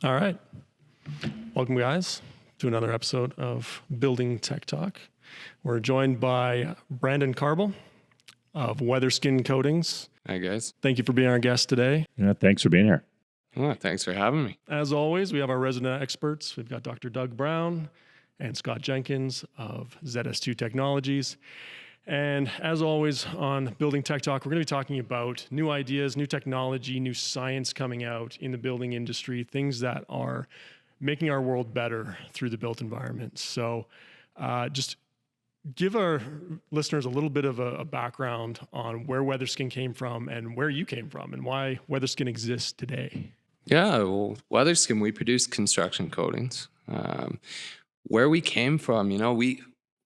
All right. Welcome, guys, to another episode of Building Tech Talk. We're joined by Brandon Carble of WeatherSkin Coatings. Hi, guys. Thank you for being our guest today. Yeah, thanks for being here. Well, thanks for having me. As always, we have our resident experts. We've got Dr. Doug Brown and Scott Jenkins of ZS2 Technologies. And as always on Building Tech Talk, we're going to be talking about new ideas, new technology, new science coming out in the building industry, things that are making our world better through the built environment. So just give our listeners a little bit of a background on where WeatherSkin came from and where you came from and why WeatherSkin exists today. Yeah, well, WeatherSkin, we produce construction coatings. Where we came from,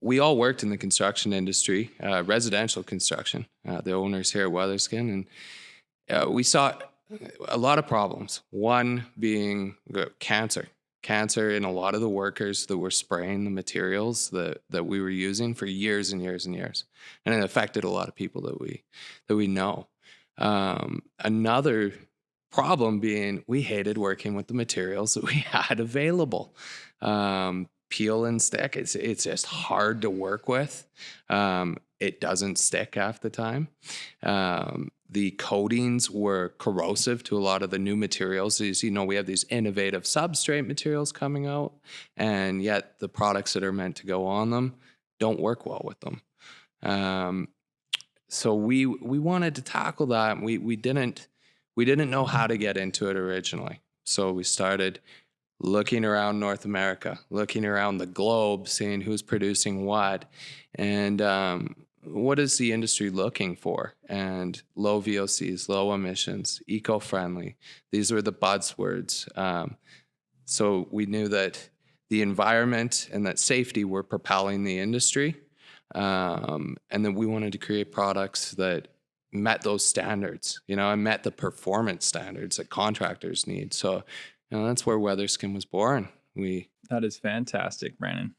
we all worked in the construction industry, residential construction, the owners here at WeatherSkin, and we saw a lot of problems. One being cancer in a lot of the workers that were spraying the materials that we were using for years and years and years, and it affected a lot of people that we know. Another problem being we hated working with the materials that we had available. Peel and stick. It's just hard to work with. It doesn't stick half the time. The coatings were corrosive to a lot of the new materials. So we have these innovative substrate materials coming out, and yet the products that are meant to go on them don't work well with them. So we wanted to tackle that. We didn't know how to get into it originally. So we started looking around North America, looking around the globe, seeing who's producing what, and what is the industry looking for? And low VOCs, low emissions, eco-friendly. These were the buzzwords. So we knew that the environment and that safety were propelling the industry, and then we wanted to create products that met those standards, and met the performance standards that contractors need. So that's where WeatherSkin was born. That is fantastic, Brandon.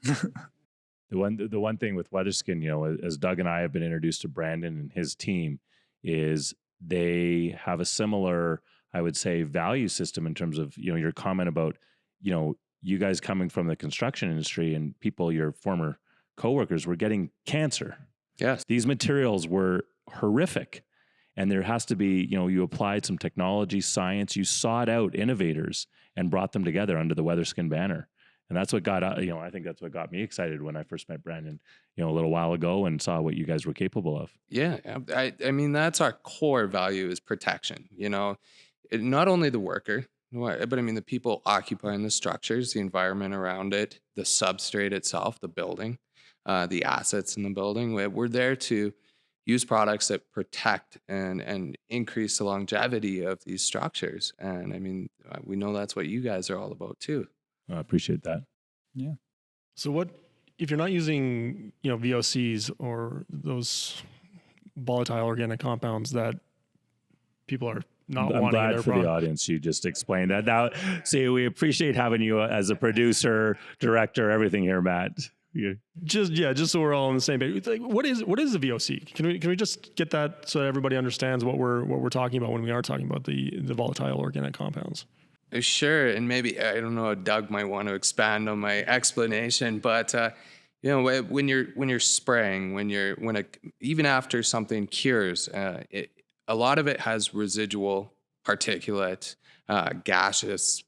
The one thing with WeatherSkin, as Doug and I have been introduced to Brandon and his team, is they have a similar, I would say, value system in terms of, your comment about, you guys coming from the construction industry and people, your former coworkers, were getting cancer. Yes. These materials were horrific. And there has to be, you applied some technology, science, you sought out innovators and brought them together under the WeatherSkin banner. And that's what got, I think that's what got me excited when I first met Brandon, a little while ago and saw what you guys were capable of. Yeah. I mean, that's our core value is protection, not only the worker, but I mean, the people occupying the structures, the environment around it, the substrate itself, the building, the assets in the building. We're there to use products that protect and increase the longevity of these structures. And I mean, we know that's what you guys are all about too. I appreciate that. Yeah. So what, if you're not using, VOCs or those volatile organic compounds that people are not wanting I'm glad in their for product? the audience you just explained that. Now, see, we appreciate having you as a producer, director, everything here, Matt. Just so we're all on the same page. Like, what is a VOC? Can we just get that so that everybody understands what we're talking about when we are talking about the volatile organic compounds? Sure, and maybe I don't know, Doug might want to expand on my explanation, but when you're spraying, even after something cures, a lot of it has residual particulate, gaseous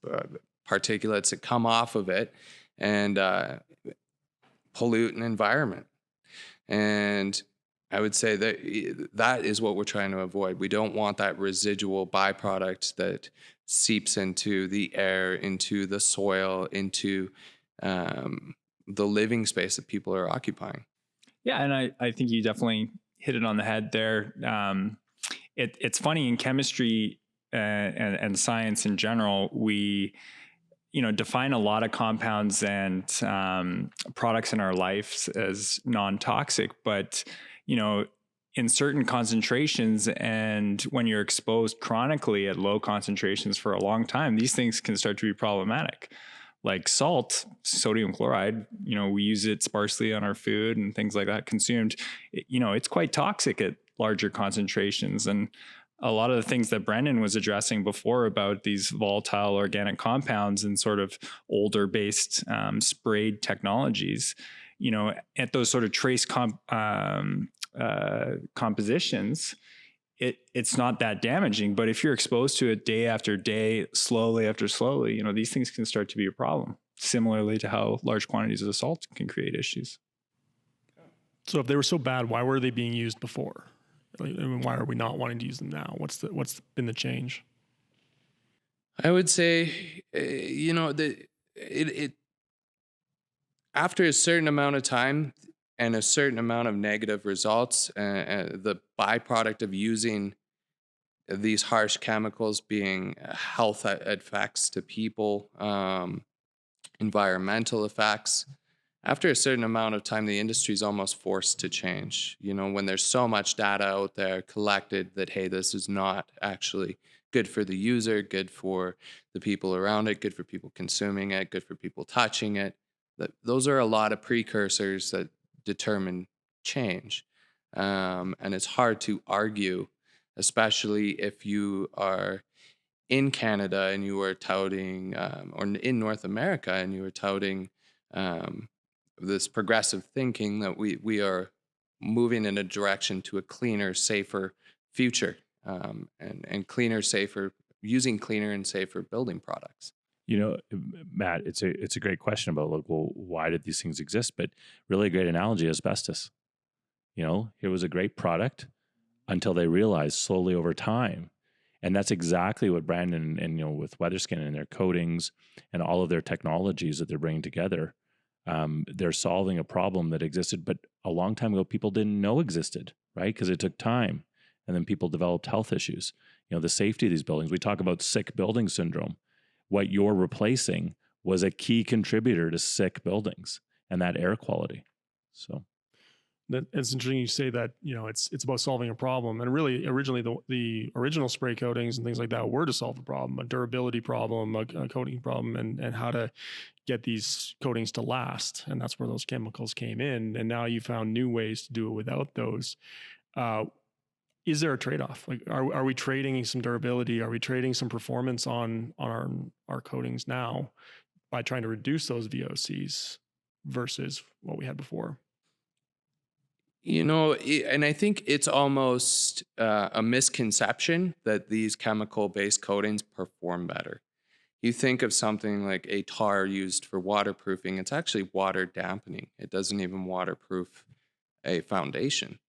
particulates that come off of it, and pollute an environment. And I would say that is what we're trying to avoid. We don't want that residual byproduct that seeps into the air, into the soil, into the living space that people are occupying. Yeah, and I think you definitely hit it on the head there. It's funny in chemistry and science in general, we define a lot of compounds and products in our lives as non-toxic, but in certain concentrations, and when you're exposed chronically at low concentrations for a long time, these things can start to be problematic. Like salt, sodium chloride, we use it sparsely on our food and things like that consumed. It's quite toxic at larger concentrations. And a lot of the things that Brendan was addressing before about these volatile organic compounds and sort of older based sprayed technologies, at those sort of trace compositions, it's not that damaging. But if you're exposed to it day after day, slowly after slowly, these things can start to be a problem. Similarly to how large quantities of salt can create issues. So if they were so bad, why were they being used before? Why are we not wanting to use them now? What's been the change? I would say, after a certain amount of time and a certain amount of negative results, the byproduct of using these harsh chemicals being health effects to people, environmental effects. After a certain amount of time, the industry is almost forced to change. When there's so much data out there collected that, hey, this is not actually good for the user, good for the people around it, good for people consuming it, good for people touching it. Those are a lot of precursors that determine change. And it's hard to argue, especially if you are in Canada and you are touting, or in North America and you are touting this progressive thinking that we are moving in a direction to a cleaner, safer future, and cleaner, safer, using cleaner and safer building products. Matt, it's a great question about why did these things exist? But really a great analogy, asbestos. It was a great product until they realized slowly over time. And that's exactly what Brandon and with WeatherSkin and their coatings and all of their technologies that they're bringing together, they're solving a problem that existed, but a long time ago people didn't know existed, right? Because it took time, and then people developed health issues. The safety of these buildings. We talk about sick building syndrome. What you're replacing was a key contributor to sick buildings and that air quality. So. It's interesting you say that, it's about solving a problem. And really, originally, the original spray coatings and things like that were to solve a problem, a durability problem, a coating problem, and how to get these coatings to last. And that's where those chemicals came in. And now you found new ways to do it without those. Is there a trade-off? Like, are we trading some durability? Are we trading some performance on our coatings now by trying to reduce those VOCs versus what we had before? And I think it's almost a misconception that these chemical-based coatings perform better. You think of something like a tar used for waterproofing, it's actually water dampening. It doesn't even waterproof a foundation.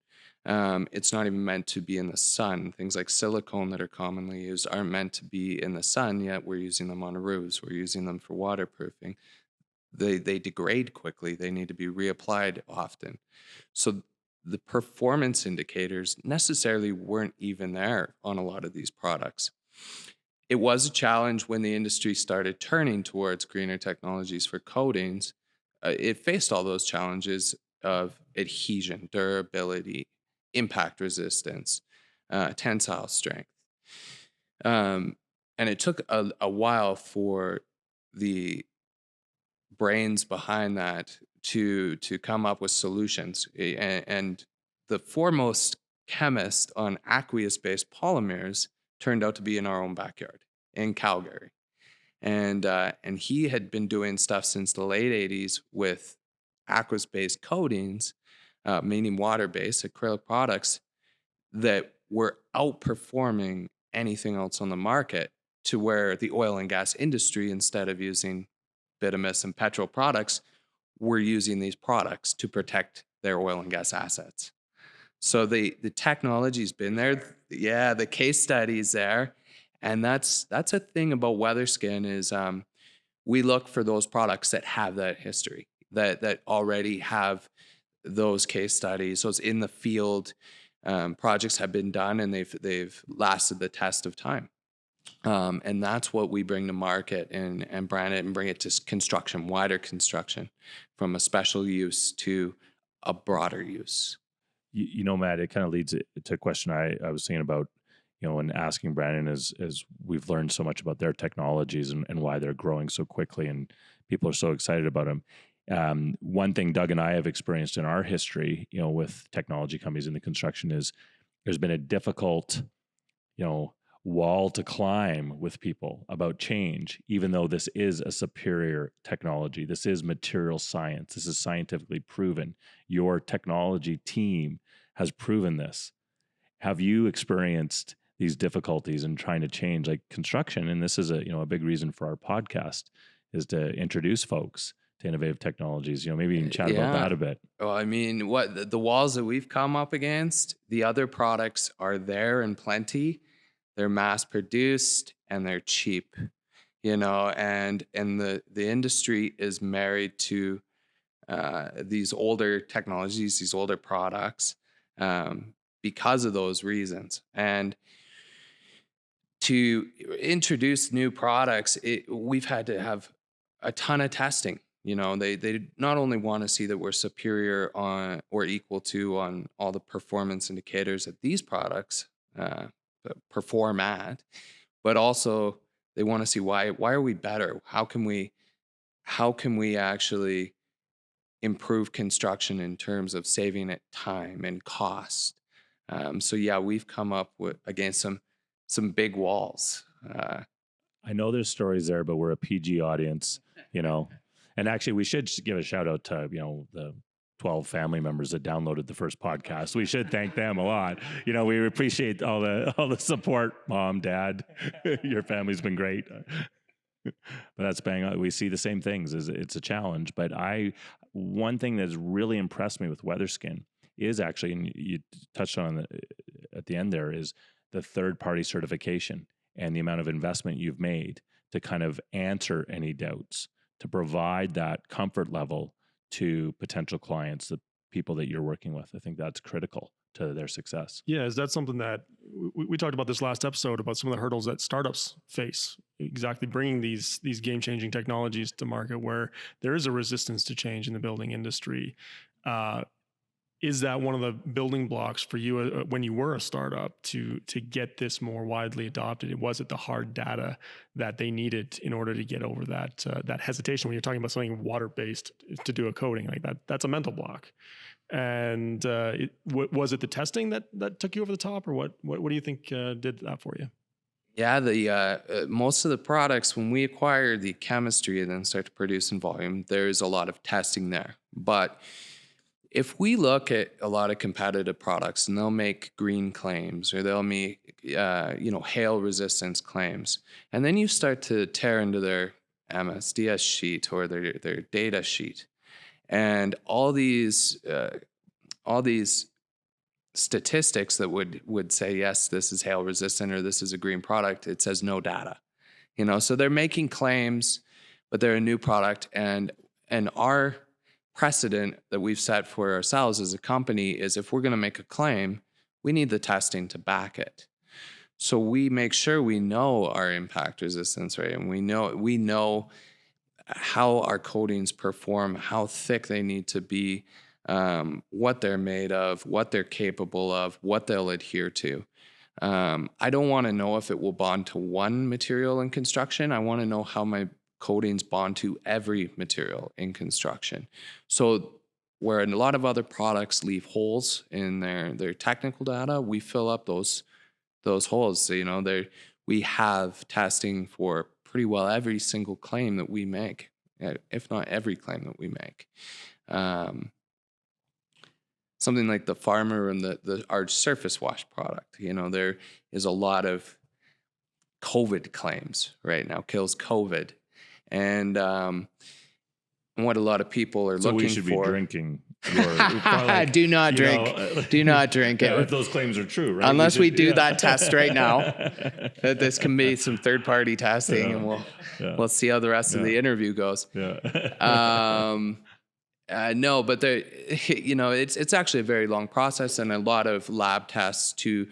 It's not even meant to be in the sun. Things like silicone that are commonly used aren't meant to be in the sun, yet we're using them on roofs. We're using them for waterproofing. They degrade quickly. They need to be reapplied often. So the performance indicators necessarily weren't even there on a lot of these products. It was a challenge when the industry started turning towards greener technologies for coatings. It faced all those challenges of adhesion, durability, impact resistance, tensile strength. And it took a while for the brains behind that to come up with solutions. And the foremost chemist on aqueous-based polymers turned out to be in our own backyard in Calgary. And he had been doing stuff since the late 80s with aqueous-based coatings, meaning water-based acrylic products that were outperforming anything else on the market, to where the oil and gas industry, instead of using bituminous and petrol products, were using these products to protect their oil and gas assets. So the technology's been there. Yeah, the case study's there. And that's a thing about WeatherSkin is we look for those products that have that history, that already have those case studies, those in the field projects have been done, and they've lasted the test of time. And that's what we bring to market and brand it and bring it to construction, wider construction, from a special use to a broader use. Matt, it kind of leads to a question I was thinking about, and asking Brandon as we've learned so much about their technologies and why they're growing so quickly and people are so excited about them. One thing Doug and I have experienced in our history, with technology companies in the construction is there's been a difficult, wall to climb with people about change, even though this is a superior technology. This is material science. This is scientifically proven. Your technology team has proven this. Have you experienced these difficulties in trying to change like construction? And this is a big reason for our podcast is to introduce folks to innovative technologies. Maybe you can chat about that a bit. Well, I mean, what the walls that we've come up against, the other products are there in plenty. They're mass produced and they're cheap, and the industry is married to these older technologies, these older products, because of those reasons. And to introduce new products, we've had to have a ton of testing. They not only want to see that we're superior on or equal to on all the performance indicators that these products perform at, but also they want to see why are we better? How can we actually improve construction in terms of saving it time and cost? So yeah, we've come up against some big walls. I know there's stories there, but we're a PG audience, And actually, we should give a shout out to the 12 family members that downloaded the first podcast. We should thank them a lot. We appreciate all the support, Mom, Dad. Your family's been great. But that's bang on. We see the same things. It's a challenge. But one thing that's really impressed me with WeatherSkin is actually, and you touched on at the end there, is the third-party certification and the amount of investment you've made to kind of answer any doubts, to provide that comfort level to potential clients, the people that you're working with. I think that's critical to their success. Yeah, is that something that we talked about this last episode about some of the hurdles that startups face, exactly bringing these game-changing technologies to market where there is a resistance to change in the building industry. Is that one of the building blocks for you when you were a startup to get this more widely adopted? Was it the hard data that they needed in order to get over that hesitation when you're talking about something water-based to do a coating like that? That's a mental block. And was it the testing that took you over the top, or what do you think did that for you? Yeah, the most of the products, when we acquire the chemistry and then start to produce in volume, there's a lot of testing there. But if we look at a lot of competitive products and they'll make green claims or they'll make hail resistance claims, and then you start to tear into their MSDS sheet or their data sheet, and all these statistics that would say, yes, this is hail resistant or this is a green product, it says no data. So they're making claims, but they're a new product, and our precedent that we've set for ourselves as a company is if we're going to make a claim, we need the testing to back it. So we make sure we know our impact resistance rate, and we know how our coatings perform, how thick they need to be, what they're made of, what they're capable of, what they'll adhere to. I don't want to know if it will bond to one material in construction. I want to know how my coatings bond to every material in construction. So where a lot of other products leave holes in their technical data, we fill up those holes. So, we have testing for pretty well every single claim that we make, if not every claim that we make. Something like the Farmer and our surface wash product, there is a lot of COVID claims right now, kills COVID. And what a lot of people are looking for. So we should be drinking. Do not drink. Do not drink it. If those claims are true, right? Unless we do that test right now. This can be some third-party testing, and we'll see how the rest of the interview goes. No, but it's actually a very long process and a lot of lab tests to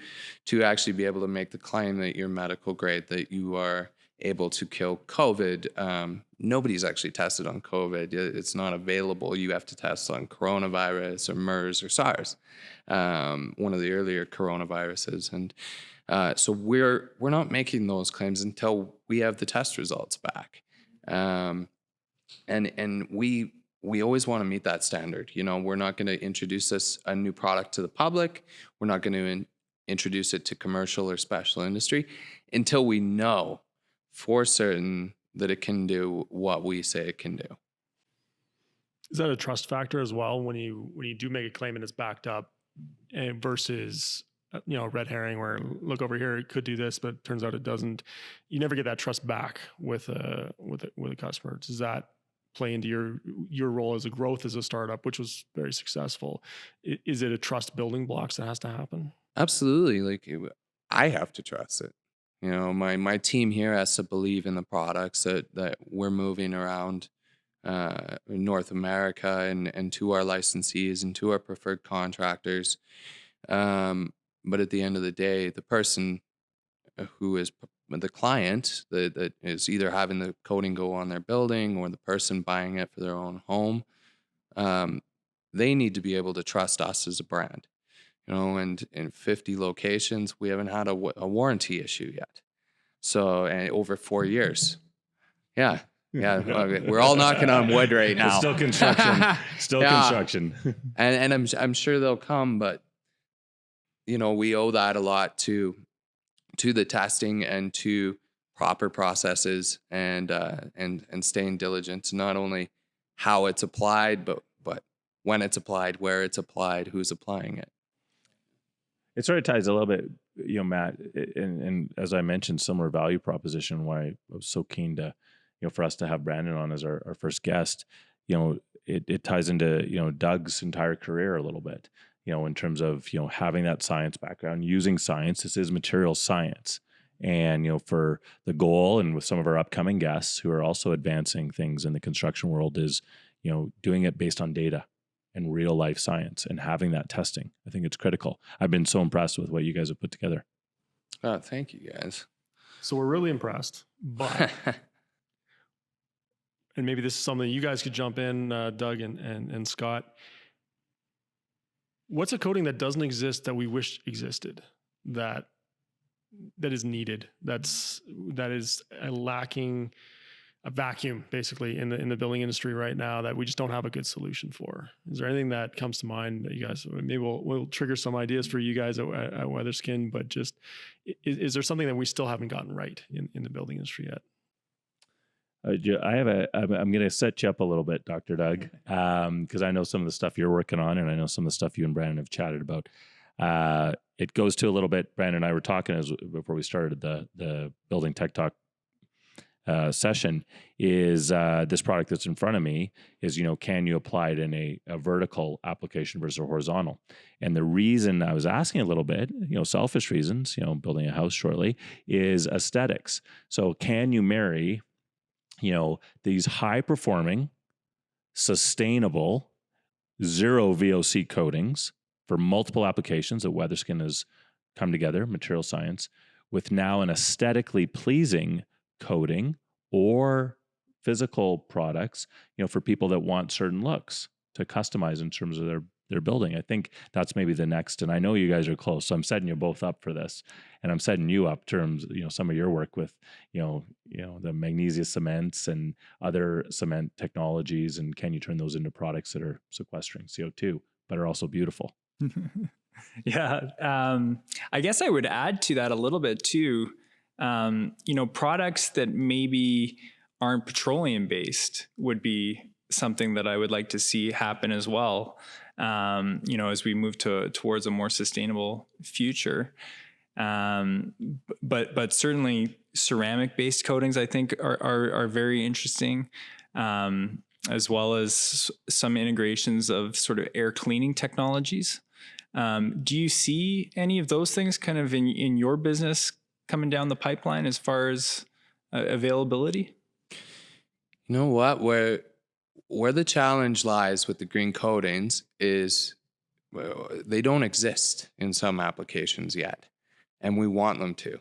actually be able to make the claim that you're medical grade, that you are able to kill COVID. Nobody's actually tested on COVID. It's not available. You have to test on coronavirus or MERS or SARS, one of the earlier coronaviruses. And so we're not making those claims until we have the test results back. And we always want to meet that standard. We're not going to introduce a new product to the public. We're not going to introduce it to commercial or special industry until we know for certain that it can do what we say it can do. Is that a trust factor as well when you do make a claim and it's backed up, and versus red herring where look over here, it could do this, but it turns out it doesn't? You never get that trust back with a customer. Does that play into your role as a startup, which was very successful? Is it a trust building blocks that has to happen? Absolutely. Like I have to trust it. My team here has to believe in the products that we're moving around North America and to our licensees and to our preferred contractors. But at the end of the day, the person who is the client that is either having the coating go on their building or the person buying it for their own home, they need to be able to trust us as a brand. And in 50 locations, we haven't had a warranty issue yet. So, and over 4 years. Yeah. We're all knocking on wood right now. It's still construction. Construction. And I'm sure they'll come, but we owe that a lot to the testing and to proper processes and staying diligent to not only how it's applied, but when it's applied, where it's applied, who's applying it. It sort of ties a little bit, Matt, and as I mentioned, similar value proposition why I was so keen to, for us to have Brandon on as our first guest. It ties into, Doug's entire career a little bit, in terms of, having that science background, using science. This is material science. And, for the goal, and with some of our upcoming guests who are also advancing things in the construction world, is, doing it based on data and real life science and having that testing. I think it's critical. I've been so impressed with what you guys have put together. Oh, thank you guys. So we're really impressed, but, and maybe this is something you guys could jump in, Doug and Scott. What's a coating that doesn't exist that we wish existed, that is needed, that is lacking a vacuum basically in the building industry right now that we just don't have a good solution for? Is there anything that comes to mind that you guys, maybe we'll trigger some ideas for you guys at WeatherSkin, but just is there something that we still haven't gotten right in the building industry yet? I'm going to set you up a little bit, Dr. Doug, because I know some of the stuff you're working on, and I know some of the stuff you and Brandon have chatted about. It goes to a little bit, Brandon and I were talking before we started the Building TechTalk session, is this product that's in front of me is, can you apply it in a vertical application versus a horizontal? And the reason I was asking a little bit, selfish reasons, building a house shortly, is aesthetics. So can you marry, these high performing, sustainable, zero VOC coatings for multiple applications that WeatherSkin has come together, material science, with now an aesthetically pleasing coating or physical products, for people that want certain looks to customize in terms of their building. I think that's maybe the next, and I know you guys are close, so I'm setting you both up for this, and I'm setting you up terms, some of your work with, the magnesia cements and other cement technologies, and can you turn those into products that are sequestering CO2 but are also beautiful? Yeah, I guess I would add to that a little bit too. Products that maybe aren't petroleum based would be something that I would like to see happen as well. As we move towards a more sustainable future. But certainly ceramic based coatings, I think are very interesting. As well as some integrations of sort of air cleaning technologies. Do you see any of those things kind of in your business coming down the pipeline as far as availability? You know what? Where the challenge lies with the green coatings is they don't exist in some applications yet, and we want them to.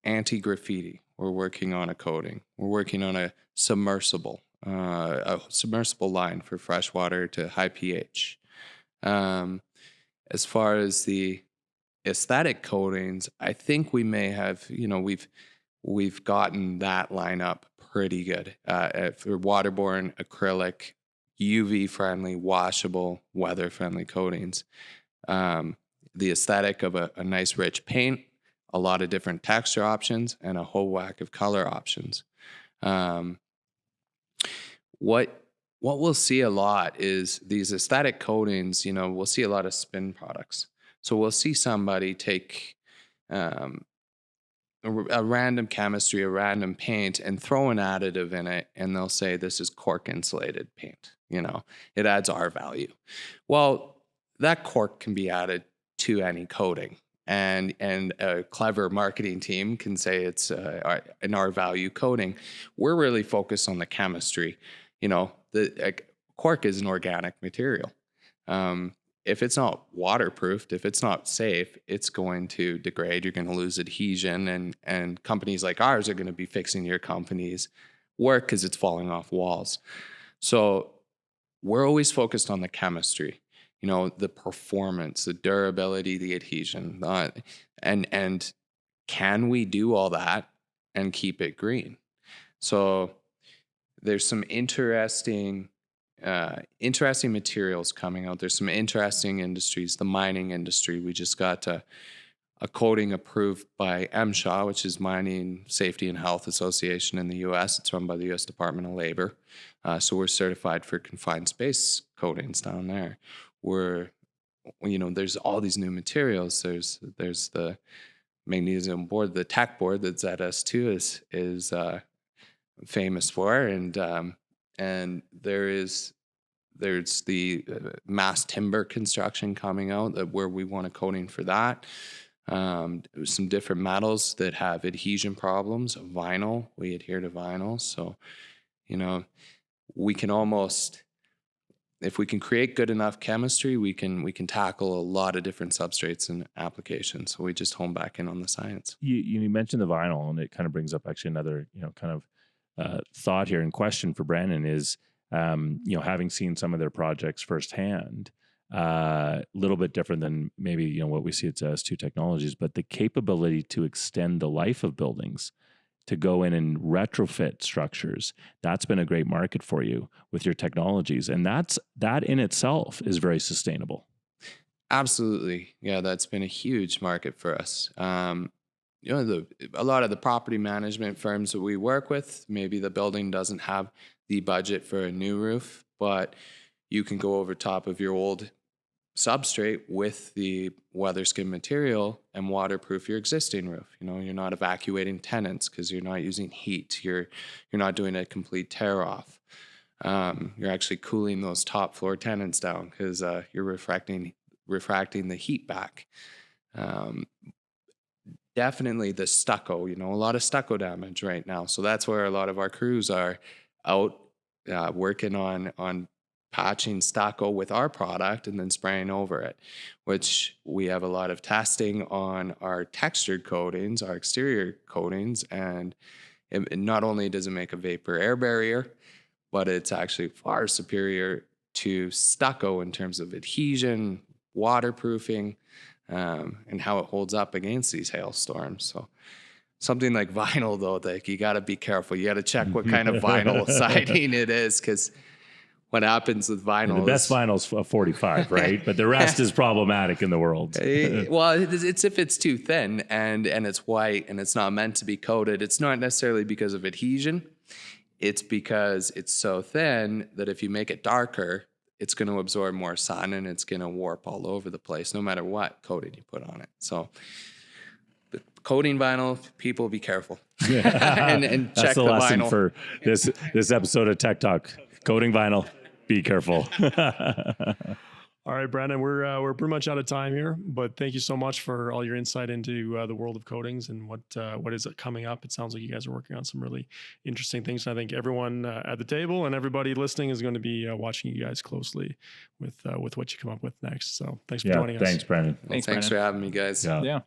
Anti-graffiti, we're working on a coating. We're working on a submersible line for freshwater to high pH. As far as the aesthetic coatings, I think we may have, we've gotten that line up pretty good for waterborne, acrylic, UV friendly, washable, weather friendly coatings. the aesthetic of a nice rich paint, a lot of different texture options, and a whole whack of color options. What we'll see a lot is these aesthetic coatings. We'll see a lot of spin products. So we'll see somebody take a random chemistry, a random paint, and throw an additive in it, and they'll say this is cork insulated paint. It adds R value. Well, that cork can be added to any coating, and a clever marketing team can say it's an R value coating. We're really focused on the chemistry. Cork is an organic material. If it's not waterproofed, if it's not safe, it's going to degrade. You're going to lose adhesion, and companies like ours are going to be fixing your company's work because it's falling off walls. So we're always focused on the chemistry, the performance, the durability, the adhesion, and can we do all that and keep it green? So there's some interesting materials coming out. There's some interesting industries. The mining industry, we just got a coating approved by MSHA, which is Mining Safety and Health Association in the U.S. It's run by the U.S. Department of Labor. So we're certified for confined space coatings down there. There's all these new materials. There's the magnesium board, the tech board that ZS2 is famous for, and there's the mass timber construction coming out where we want a coating for that. Some different metals that have adhesion problems. Vinyl, we adhere to vinyl. So, we can almost, if we can create good enough chemistry, we can tackle a lot of different substrates and applications. So we just hone back in on the science. You mentioned the vinyl, and it kind of brings up actually another, kind of thought here and question for Brandon is, having seen some of their projects firsthand, a little bit different than maybe, what we see at ZS2 Technologies, but the capability to extend the life of buildings, to go in and retrofit structures, that's been a great market for you with your technologies. And that in itself is very sustainable. Absolutely. Yeah, that's been a huge market for us. A lot of the property management firms that we work with, maybe the building doesn't have the budget for a new roof, but you can go over top of your old substrate with the WeatherSkin material and waterproof your existing roof. You're not evacuating tenants because you're not using heat. You're not doing a complete tear off. You're actually cooling those top floor tenants down because you're refracting the heat back. Definitely the stucco, a lot of stucco damage right now. So that's where a lot of our crews are out working on patching stucco with our product and then spraying over it, which we have a lot of testing on our textured coatings, our exterior coatings. And it not only does it make a vapor air barrier, but it's actually far superior to stucco in terms of adhesion, waterproofing, and how it holds up against these hailstorms. So something like vinyl, though, you got to be careful. You got to check what kind of vinyl siding it is, because what happens with vinyl, the best vinyl's a 45, right? But the rest is problematic in the world. Well, it's if it's too thin and it's white and it's not meant to be coated. It's not necessarily because of adhesion. It's because it's so thin that if you make it darker, it's going to absorb more sun and it's going to warp all over the place, no matter what coating you put on it. So the coating vinyl, people be careful. and check That's the lesson vinyl. For this episode of Tech Talk. Coating vinyl, be careful. All right, Brandon, we're pretty much out of time here, but thank you so much for all your insight into the world of coatings and what is coming up. It sounds like you guys are working on some really interesting things. And I think everyone at the table and everybody listening is going to be watching you guys closely with what you come up with next. So thanks for joining us. Thanks, Brandon. Thanks for having me, guys. Yeah. Yeah.